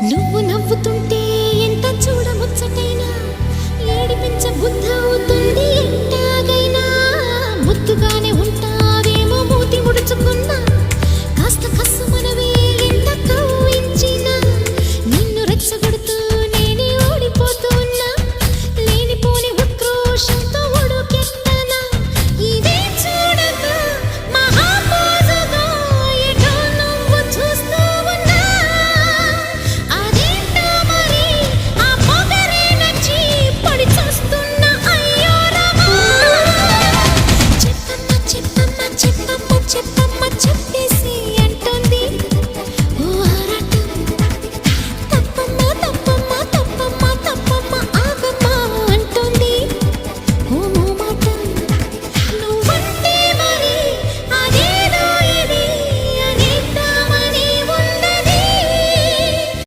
నువ్వు నవ్వుతుంటే ఎంత చూడముచ్చటైనా ఏడిపించ బుద్ధ అవుతుంది ఎట్టాగైనా ముద్దుగానే ఉంటావేమో మూతి ముడుచుకున్నా